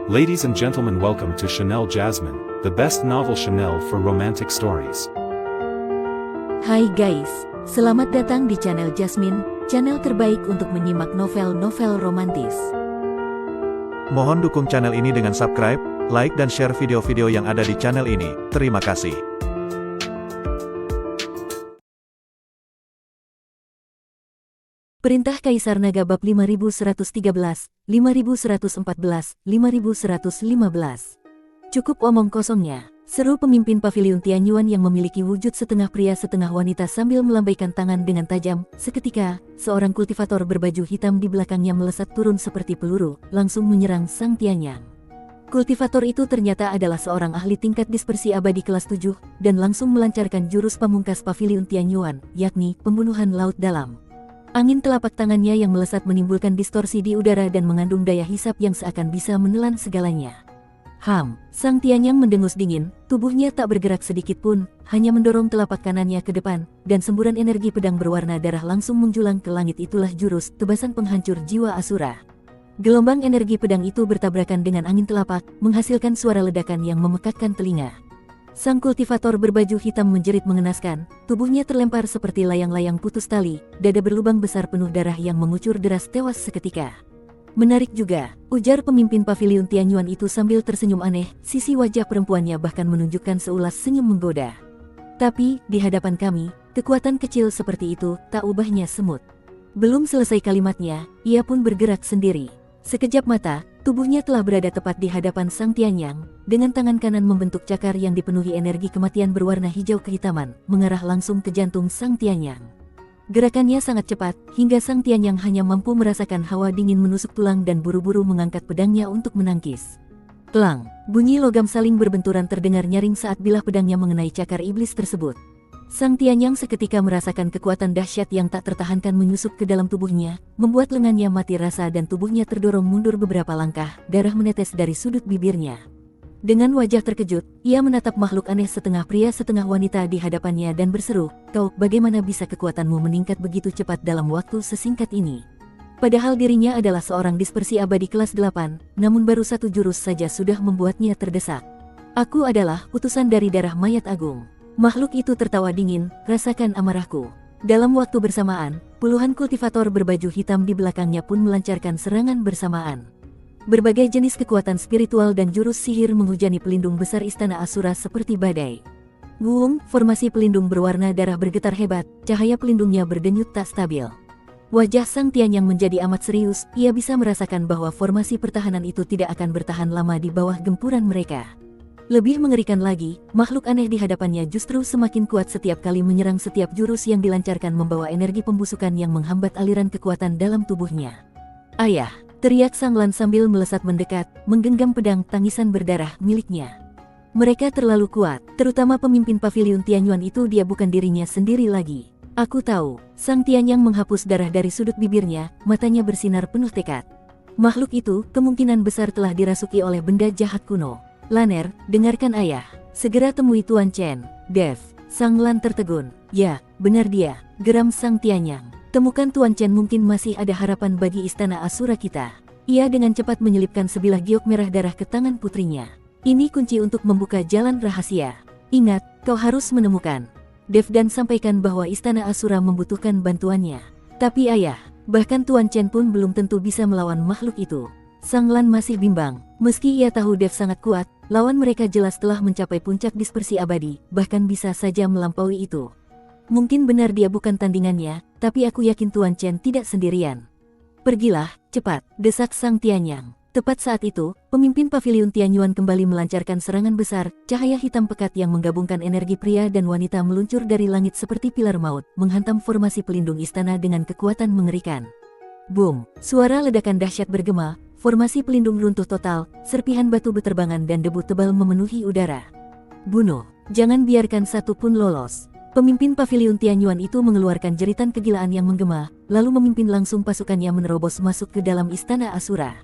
Ladies and gentlemen, welcome to Chanel Jasmine, the best novel Chanel for romantic stories. Hai guys, selamat datang di channel Jasmine, channel terbaik untuk menyimak novel-novel romantis. Mohon dukung channel ini dengan subscribe, like dan share video-video yang ada di channel ini. Terima kasih. Perintah Kaisar Naga bab 5113, 5114, 5115. Cukup omong kosongnya, seru pemimpin paviliun Tianyuan yang memiliki wujud setengah pria setengah wanita sambil melambaikan tangan dengan tajam. Seketika, seorang kultivator berbaju hitam di belakangnya melesat turun seperti peluru, langsung menyerang Sang Tianyang. Kultivator itu ternyata adalah seorang ahli tingkat dispersi abadi kelas 7, dan langsung melancarkan jurus pamungkas paviliun Tianyuan, yakni pembunuhan laut dalam. Angin telapak tangannya yang melesat menimbulkan distorsi di udara dan mengandung daya hisap yang seakan bisa menelan segalanya. Sang Tianyang mendengus dingin, tubuhnya tak bergerak sedikit pun, hanya mendorong telapak kanannya ke depan, dan semburan energi pedang berwarna darah langsung menjulang ke langit. Itulah jurus tebasan penghancur jiwa Asura. Gelombang energi pedang itu bertabrakan dengan angin telapak, menghasilkan suara ledakan yang memekakkan telinga. Sang kultivator berbaju hitam menjerit mengenaskan, tubuhnya terlempar seperti layang-layang putus tali, dada berlubang besar penuh darah yang mengucur deras, tewas seketika. Menarik juga, ujar pemimpin paviliun Tianyuan itu sambil tersenyum aneh, sisi wajah perempuannya bahkan menunjukkan seulas senyum menggoda. Tapi, di hadapan kami, kekuatan kecil seperti itu tak ubahnya semut. Belum selesai kalimatnya, ia pun bergerak sendiri. Sekejap mata, tubuhnya telah berada tepat di hadapan Sang Tianyang, dengan tangan kanan membentuk cakar yang dipenuhi energi kematian berwarna hijau kehitaman, mengarah langsung ke jantung Sang Tianyang. Gerakannya sangat cepat, hingga Sang Tianyang hanya mampu merasakan hawa dingin menusuk tulang dan buru-buru mengangkat pedangnya untuk menangkis. Klang, bunyi logam saling berbenturan terdengar nyaring saat bilah pedangnya mengenai cakar iblis tersebut. Sang Tianyang seketika merasakan kekuatan dahsyat yang tak tertahankan menyusup ke dalam tubuhnya, membuat lengannya mati rasa dan tubuhnya terdorong mundur beberapa langkah, darah menetes dari sudut bibirnya. Dengan wajah terkejut, ia menatap makhluk aneh setengah pria setengah wanita di hadapannya dan berseru, "Kau, bagaimana bisa kekuatanmu meningkat begitu cepat dalam waktu sesingkat ini?" Padahal dirinya adalah seorang dispersi abadi kelas 8, namun baru satu jurus saja sudah membuatnya terdesak. "Aku adalah utusan dari darah mayat agung." Makhluk itu tertawa dingin, "Rasakan amarahku." Dalam waktu bersamaan, puluhan kultivator berbaju hitam di belakangnya pun melancarkan serangan bersamaan. Berbagai jenis kekuatan spiritual dan jurus sihir menghujani pelindung besar istana Asura seperti badai. Wuung, formasi pelindung berwarna darah bergetar hebat, cahaya pelindungnya berdenyut tak stabil. Wajah Sang Tianyang menjadi amat serius, ia bisa merasakan bahwa formasi pertahanan itu tidak akan bertahan lama di bawah gempuran mereka. Lebih mengerikan lagi, makhluk aneh di hadapannya justru semakin kuat setiap kali menyerang. Setiap jurus yang dilancarkan membawa energi pembusukan yang menghambat aliran kekuatan dalam tubuhnya. "Ayah!" teriak Sang Lan sambil melesat mendekat, menggenggam pedang tangisan berdarah miliknya. "Mereka terlalu kuat, terutama pemimpin paviliun Tianyuan itu. Dia bukan dirinya sendiri lagi." "Aku tahu." Sang Tianyang menghapus darah dari sudut bibirnya, matanya bersinar penuh tekad. Makhluk itu kemungkinan besar telah dirasuki oleh benda jahat kuno. "Laner, dengarkan ayah. Segera temui Tuan Chen." "Dev." Sang Lan tertegun. "Ya, benar dia," geram Sang Tianyang. "Temukan Tuan Chen, mungkin masih ada harapan bagi istana Asura kita." Ia dengan cepat menyelipkan sebilah giok merah darah ke tangan putrinya. "Ini kunci untuk membuka jalan rahasia. Ingat, kau harus menemukan Dev dan sampaikan bahwa istana Asura membutuhkan bantuannya." "Tapi ayah, bahkan Tuan Chen pun belum tentu bisa melawan makhluk itu." Sang Lan masih bimbang. Meski ia tahu Dev sangat kuat, lawan mereka jelas telah mencapai puncak dispersi abadi, bahkan bisa saja melampaui itu. "Mungkin benar dia bukan tandingannya, tapi aku yakin Tuan Chen tidak sendirian." "Pergilah, cepat," desak Sang Tianyang. Tepat saat itu, pemimpin paviliun Tianyuan kembali melancarkan serangan besar, cahaya hitam pekat yang menggabungkan energi pria dan wanita meluncur dari langit seperti pilar maut, menghantam formasi pelindung istana dengan kekuatan mengerikan. Boom! Suara ledakan dahsyat bergema, formasi pelindung runtuh total, serpihan batu beterbangan dan debu tebal memenuhi udara. "Bunuh! Jangan biarkan satu pun lolos." Pemimpin paviliun Tianyuan itu mengeluarkan jeritan kegilaan yang menggema, lalu memimpin langsung pasukannya menerobos masuk ke dalam istana Asura.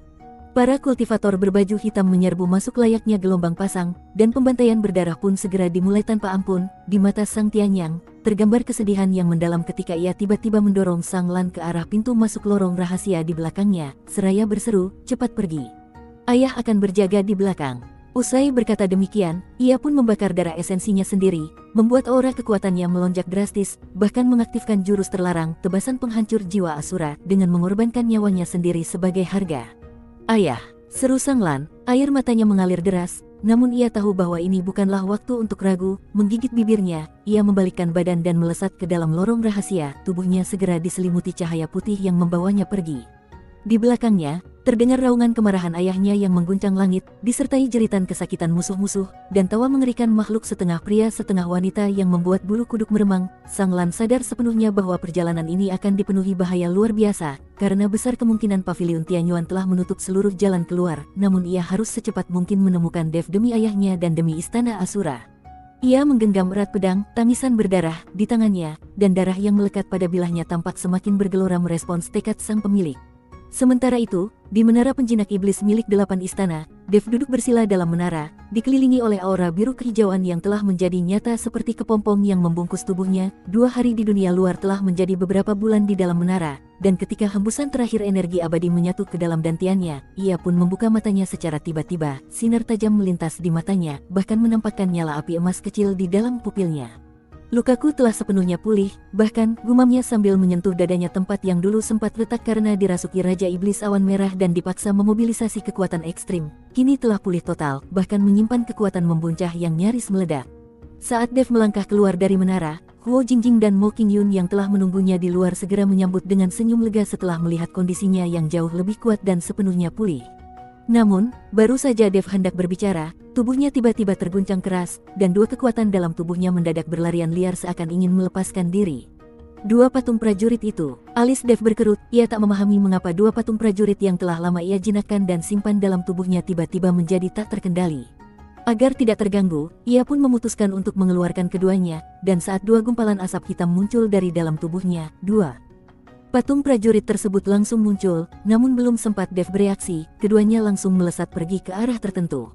Para kultivator berbaju hitam menyerbu masuk layaknya gelombang pasang, dan pembantaian berdarah pun segera dimulai tanpa ampun. Di mata Sang Tianyang, tergambar kesedihan yang mendalam ketika ia tiba-tiba mendorong Sang Lan ke arah pintu masuk lorong rahasia di belakangnya, seraya berseru, "Cepat pergi." Ayah akan berjaga di belakang. Usai berkata demikian, ia pun membakar darah esensinya sendiri, membuat aura kekuatannya melonjak drastis, bahkan mengaktifkan jurus terlarang, tebasan penghancur jiwa Asura, dengan mengorbankan nyawanya sendiri sebagai harga. Ayah, seru Sang Lan, air matanya mengalir deras, namun ia tahu bahwa ini bukanlah waktu untuk ragu. Menggigit bibirnya, ia membalikkan badan dan melesat ke dalam lorong rahasia, tubuhnya segera diselimuti cahaya putih yang membawanya pergi. Di belakangnya, terdengar raungan kemarahan ayahnya yang mengguncang langit, disertai jeritan kesakitan musuh-musuh, dan tawa mengerikan makhluk setengah pria setengah wanita yang membuat bulu kuduk meremang. Sang Lan sadar sepenuhnya bahwa perjalanan ini akan dipenuhi bahaya luar biasa, karena besar kemungkinan Paviliun Tianyuan telah menutup seluruh jalan keluar, namun ia harus secepat mungkin menemukan Dev demi ayahnya dan demi istana Asura. Ia menggenggam erat pedang, tangisan berdarah di tangannya, dan darah yang melekat pada bilahnya tampak semakin bergelora merespons tekad sang pemilik. Sementara itu, di menara penjinak iblis milik 8 istana, Dev duduk bersila dalam menara, dikelilingi oleh aura biru kehijauan yang telah menjadi nyata seperti kepompong yang membungkus tubuhnya. 2 hari di dunia luar telah menjadi beberapa bulan di dalam menara, dan ketika hembusan terakhir energi abadi menyatu ke dalam dantiannya, ia pun membuka matanya secara tiba-tiba. Sinar tajam melintas di matanya, bahkan menampakkan nyala api emas kecil di dalam pupilnya. Lukaku telah sepenuhnya pulih, bahkan gumamnya sambil menyentuh dadanya tempat yang dulu sempat retak karena dirasuki Raja Iblis Awan Merah dan dipaksa memobilisasi kekuatan ekstrim. Kini telah pulih total, bahkan menyimpan kekuatan membuncah yang nyaris meledak. Saat Dev melangkah keluar dari menara, Huo Jingjing dan Mo Qingyun yang telah menunggunya di luar segera menyambut dengan senyum lega setelah melihat kondisinya yang jauh lebih kuat dan sepenuhnya pulih. Namun, baru saja Dev hendak berbicara, tubuhnya tiba-tiba terguncang keras, dan 2 kekuatan dalam tubuhnya mendadak berlarian liar seakan ingin melepaskan diri. 2 patung prajurit itu, alis Dev berkerut, ia tak memahami mengapa 2 patung prajurit yang telah lama ia jinakkan dan simpan dalam tubuhnya tiba-tiba menjadi tak terkendali. Agar tidak terganggu, ia pun memutuskan untuk mengeluarkan keduanya, dan saat 2 gumpalan asap hitam muncul dari dalam tubuhnya, 2 patung prajurit tersebut langsung muncul, namun belum sempat Dev bereaksi, keduanya langsung melesat pergi ke arah tertentu.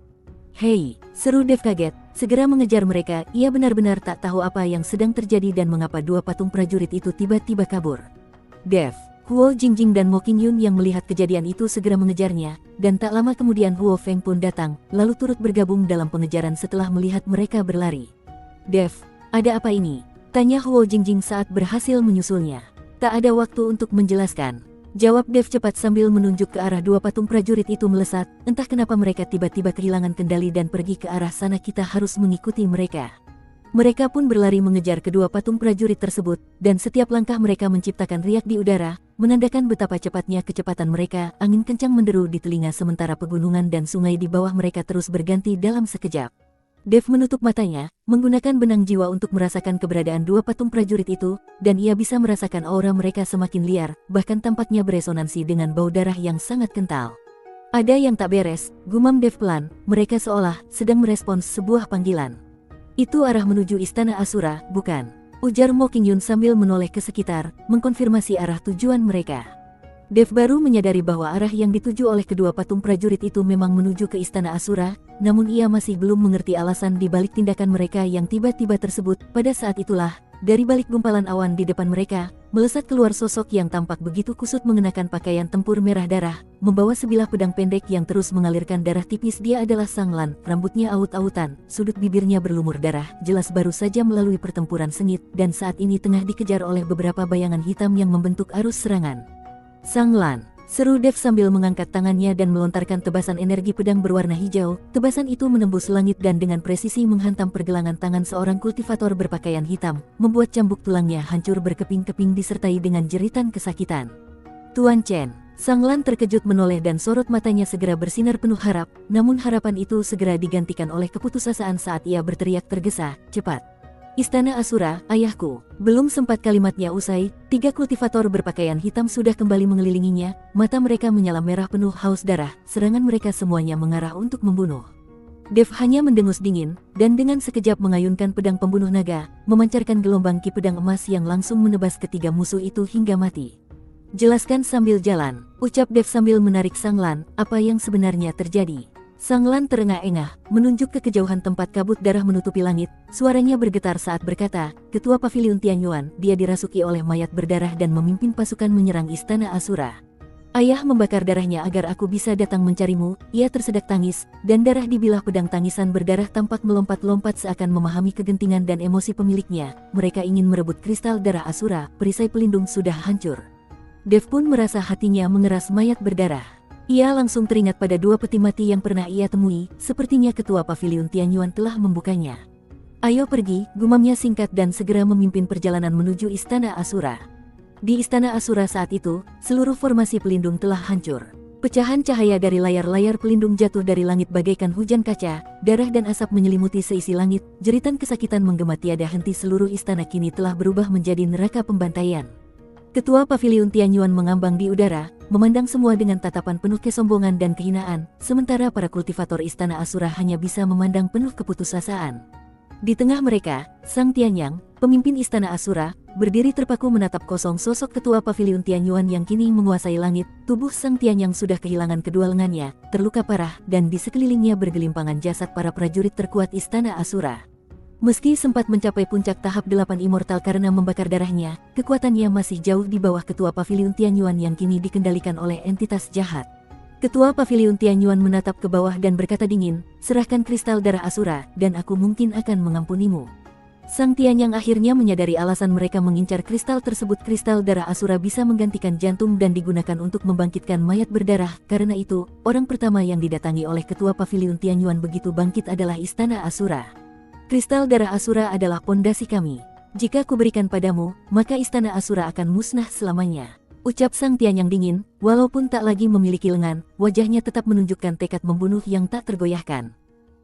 "Hei!" seru Dev kaget, segera mengejar mereka. Ia benar-benar tak tahu apa yang sedang terjadi dan mengapa 2 patung prajurit itu tiba-tiba kabur. Dev, Huo Jingjing dan Mo Qingyun yang melihat kejadian itu segera mengejarnya, dan tak lama kemudian Huo Feng pun datang, lalu turut bergabung dalam pengejaran setelah melihat mereka berlari. "Dev, ada apa ini?" tanya Huo Jingjing saat berhasil menyusulnya. "Tak ada waktu untuk menjelaskan," jawab Dev cepat sambil menunjuk ke arah 2 patung prajurit itu melesat. "Entah kenapa mereka tiba-tiba kehilangan kendali dan pergi ke arah sana, kita harus mengikuti mereka." Mereka pun berlari mengejar kedua patung prajurit tersebut, dan setiap langkah mereka menciptakan riak di udara, menandakan betapa cepatnya kecepatan mereka. Angin kencang menderu di telinga sementara pegunungan dan sungai di bawah mereka terus berganti dalam sekejap. Dev menutup matanya, menggunakan benang jiwa untuk merasakan keberadaan 2 patung prajurit itu, dan ia bisa merasakan aura mereka semakin liar, bahkan tampaknya beresonansi dengan bau darah yang sangat kental. "Ada yang tak beres," gumam Dev pelan, "mereka seolah sedang merespons sebuah panggilan." "Itu arah menuju istana Asura, bukan?" ujar Mo Qingyun sambil menoleh ke sekitar, mengkonfirmasi arah tujuan mereka. Dev baru menyadari bahwa arah yang dituju oleh kedua patung prajurit itu memang menuju ke istana Asura, namun ia masih belum mengerti alasan di balik tindakan mereka yang tiba-tiba tersebut. Pada saat itulah, dari balik gumpalan awan di depan mereka, melesat keluar sosok yang tampak begitu kusut mengenakan pakaian tempur merah darah, membawa sebilah pedang pendek yang terus mengalirkan darah tipis. Dia adalah Sang Lan, rambutnya aut-autan, sudut bibirnya berlumur darah, jelas baru saja melalui pertempuran sengit, dan saat ini tengah dikejar oleh beberapa bayangan hitam yang membentuk arus serangan. "Sang Lan!" seru Dev sambil mengangkat tangannya dan melontarkan tebasan energi pedang berwarna hijau. Tebasan itu menembus langit dan dengan presisi menghantam pergelangan tangan seorang kultivator berpakaian hitam, membuat cambuk tulangnya hancur berkeping-keping disertai dengan jeritan kesakitan. "Tuan Chen!" Sang Lan terkejut menoleh dan sorot matanya segera bersinar penuh harap, namun harapan itu segera digantikan oleh keputusasaan saat ia berteriak tergesa, "Cepat! Istana Asura, ayahku!" Belum sempat kalimatnya usai, 3 kultivator berpakaian hitam sudah kembali mengelilinginya, mata mereka menyala merah penuh haus darah, serangan mereka semuanya mengarah untuk membunuh. Dev hanya mendengus dingin, dan dengan sekejap mengayunkan pedang pembunuh naga, memancarkan gelombang ki pedang emas yang langsung menebas ketiga musuh itu hingga mati. "Jelaskan sambil jalan," ucap Dev sambil menarik Sang Lan, "apa yang sebenarnya terjadi?" Sang Lan terengah-engah, menunjuk ke kejauhan tempat kabut darah menutupi langit. Suaranya bergetar saat berkata, "Ketua Paviliun Tianyuan, dia dirasuki oleh mayat berdarah dan memimpin pasukan menyerang istana Asura." Ayah membakar darahnya agar aku bisa datang mencarimu. Ia tersedak tangis, dan darah di bilah pedang tangisan berdarah tampak melompat-lompat seakan memahami kegentingan dan emosi pemiliknya. Mereka ingin merebut kristal darah Asura, perisai pelindung sudah hancur. Dev pun merasa hatinya mengeras mayat berdarah. Ia langsung teringat pada dua peti mati yang pernah ia temui, sepertinya ketua pavilion Tianyuan telah membukanya. Ayo pergi, gumamnya singkat dan segera memimpin perjalanan menuju Istana Asura. Di Istana Asura saat itu, seluruh formasi pelindung telah hancur. Pecahan cahaya dari layar-layar pelindung jatuh dari langit bagaikan hujan kaca, darah dan asap menyelimuti seisi langit, jeritan kesakitan menggema tiada henti. Seluruh istana kini telah berubah menjadi neraka pembantaian. Ketua pavilion Tianyuan mengambang di udara, memandang semua dengan tatapan penuh kesombongan dan kehinaan, sementara para kultivator Istana Asura hanya bisa memandang penuh keputusasaan. Di tengah mereka, Sang Tianyang, pemimpin Istana Asura, berdiri terpaku menatap kosong sosok ketua pavilion Tianyuan yang kini menguasai langit. Tubuh Sang Tianyang sudah kehilangan kedua lengannya, terluka parah, dan di sekelilingnya bergelimpangan jasad para prajurit terkuat Istana Asura. Meski sempat mencapai puncak tahap 8 immortal karena membakar darahnya, kekuatannya masih jauh di bawah ketua pavilion Tianyuan yang kini dikendalikan oleh entitas jahat. Ketua pavilion Tianyuan menatap ke bawah dan berkata dingin, serahkan kristal darah Asura, dan aku mungkin akan mengampunimu. Sang Tianyang akhirnya menyadari alasan mereka mengincar kristal tersebut. Kristal darah Asura bisa menggantikan jantung dan digunakan untuk membangkitkan mayat berdarah. Karena itu, orang pertama yang didatangi oleh ketua pavilion Tianyuan begitu bangkit adalah Istana Asura. Kristal darah Asura adalah pondasi kami. Jika kuberikan padamu, maka Istana Asura akan musnah selamanya. Ucap Sang Tianyang dingin, walaupun tak lagi memiliki lengan, wajahnya tetap menunjukkan tekad membunuh yang tak tergoyahkan.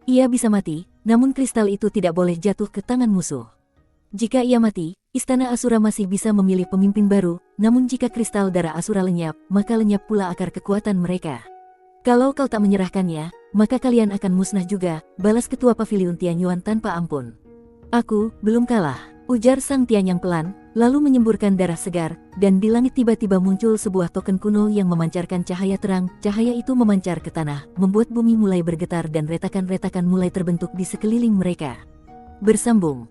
Ia bisa mati, namun kristal itu tidak boleh jatuh ke tangan musuh. Jika ia mati, Istana Asura masih bisa memilih pemimpin baru, namun jika kristal darah Asura lenyap, maka lenyap pula akar kekuatan mereka. Kalau kau tak menyerahkannya, maka kalian akan musnah juga, balas ketua pavilion Tianyuan tanpa ampun. Aku belum kalah, ujar Sang Tianyang pelan, lalu menyemburkan darah segar, dan di langit tiba-tiba muncul sebuah token kuno yang memancarkan cahaya terang. Cahaya itu memancar ke tanah, membuat bumi mulai bergetar dan retakan-retakan mulai terbentuk di sekeliling mereka. Bersambung.